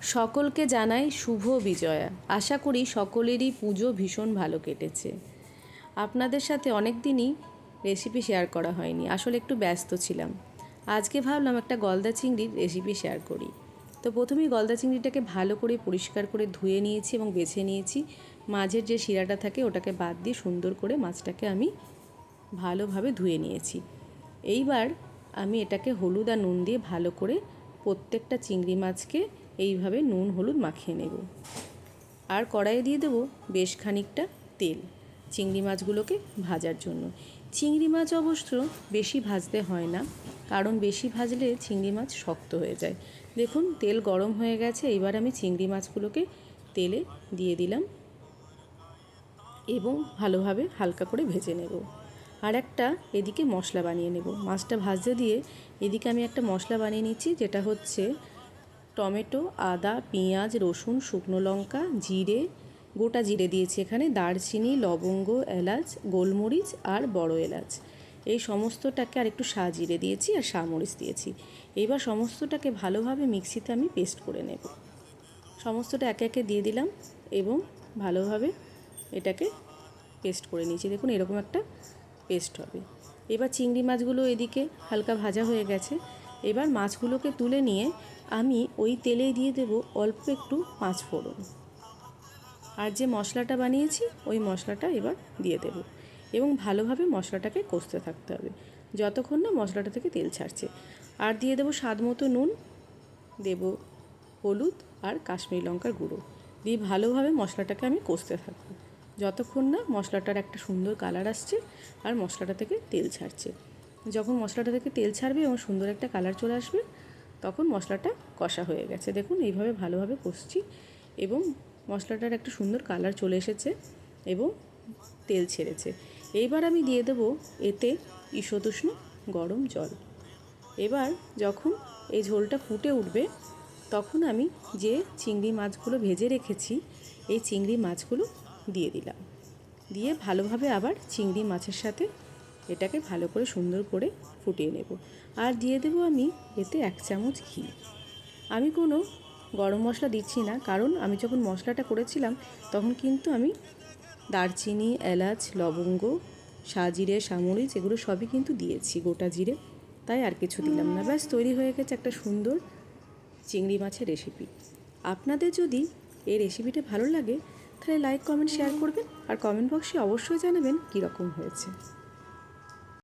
সকলকে জানাই শুভ বিজয়া। আশা করি সকলেরই পুজো ভীষণ ভালো কেটেছে। আপনাদের সাথে অনেক দিনই রেসিপি শেয়ার করা হয়নি, আসলে একটু ব্যস্ত ছিলাম। আজকে ভাবলাম একটা গলদা চিংড়ির রেসিপি শেয়ার করি। তো প্রথমেই গলদা চিংড়িটাকে ভালো করে পরিষ্কার করে ধুয়ে নিয়েছি এবং বেছে নিয়েছি। মাঝের যে শিরাটা থাকে ওটাকে বাদ দিয়ে সুন্দর করে মাছটাকে আমি ভালোভাবে ধুয়ে নিয়েছি। এইবার আমি এটাকে হলুদ আর নুন দিয়ে ভালো করে প্রত্যেকটা চিংড়ি মাছকে এইভাবে নুন হলুদ মাখিয়ে নেব। আর কড়াইয়ে দিয়ে দেবো বেশ খানিকটা তেল চিংড়ি মাছগুলোকে ভাজার জন্য। চিংড়ি মাছ অবশ্য বেশি ভাজতে হয় না, কারণ বেশি ভাজলে চিংড়ি মাছ শক্ত হয়ে যায়। দেখুন তেল গরম হয়ে গেছে, এবার আমি চিংড়ি মাছগুলোকে তেলে দিয়ে দিলাম এবং ভালোভাবে হালকা করে ভেজে নেব। আর একটা এদিকে মশলা বানিয়ে নেব। মাছটা ভাজতে দিয়ে এদিকে আমি একটা মশলা বানিয়ে নিচ্ছি, যেটা হচ্ছে টমেটো, আদা, পেঁয়াজ, রসুন, শুকনো লঙ্কা, জিরে, গোটা জিরে দিয়েছি এখানে, দারচিনি, লবঙ্গ, এলাচ, গোলমরিচ আর বড় এলাচ, এই সমস্তটাকে আর একটু জিরে দিয়েছি আর মরিচ দিয়েছি। এবার সমস্তটাকে ভালোভাবে মিক্সিতে আমি পেস্ট করে নেব। সমস্তটা একে একে দিয়ে দিলাম এবং ভালোভাবে এটাকে পেস্ট করে নিয়েছি। দেখুন এরকম একটা পেস্ট হবে। এবার চিংড়ি মাছগুলো এদিকে হালকা ভাজা হয়ে গেছে। এবার মাছগুলোকে তুলে নিয়ে আমি ওই তেলেই দিয়ে দেব অল্প একটু পাঁচ ফোড়ন, আর যে মশলাটা বানিয়েছি ওই মশলাটা এবার দিয়ে দেব এবং ভালোভাবে মশলাটাকে কষতে থাকতে হবে যতক্ষণ না মশলাটা থেকে তেল ছাড়ছে। আর দিয়ে দেব স্বাদ মতো নুন, দেব হলুদ আর কাশ্মীরি লঙ্কার গুঁড়ো দিয়ে ভালোভাবে মশলাটাকে আমি কষতে থাকবো যতক্ষণ না মশলাটার একটা সুন্দর কালার আসছে আর মশলাটা থেকে তেল ছাড়ছে। যখন মশলাটা থেকে তেল ছাড়বে এবং সুন্দর একটা কালার চলে আসবে তখন মশলাটা কষা হয়ে গেছে। দেখুন এইভাবে ভালোভাবে কষছি এবং মশলাটার একটা সুন্দর কালার চলে এসেছে এবং তেল ছেড়েছে। এইবার আমি দিয়ে দেবো এতে ঈষদুষ্ণ গরম জল। এবার যখন এই ঝোলটা ফুটে উঠবে তখন আমি যে চিংড়ি মাছগুলো ভেজে রেখেছি এই চিংড়ি মাছগুলো দিয়ে দিলাম, দিয়ে ভালোভাবে আবার চিংড়ি মাছের সাথে এটাকে ভালো করে সুন্দর করে ফুটিয়ে নেব। আর দিয়ে দেবো আমি এতে 1 চামচ ঘি। আমি কোনো গরম মশলা দিচ্ছি না, কারণ আমি যখন মশলাটা করেছিলাম তখন কিন্তু আমি দারচিনি, এলাচ, লবঙ্গ, জিরে, মরিচ এগুলো সবই কিন্তু দিয়েছি, গোটা জিরে, তাই আর কিছু দিলাম না। ব্যাস তৈরি হয়ে গেছে একটা সুন্দর চিংড়ি মাছের রেসিপি। আপনাদের যদি এই রেসিপিটা ভালো লাগে তাহলে লাইক, কমেন্ট, শেয়ার করবেন আর কমেন্ট বক্সে অবশ্যই জানাবেন কীরকম হয়েছে।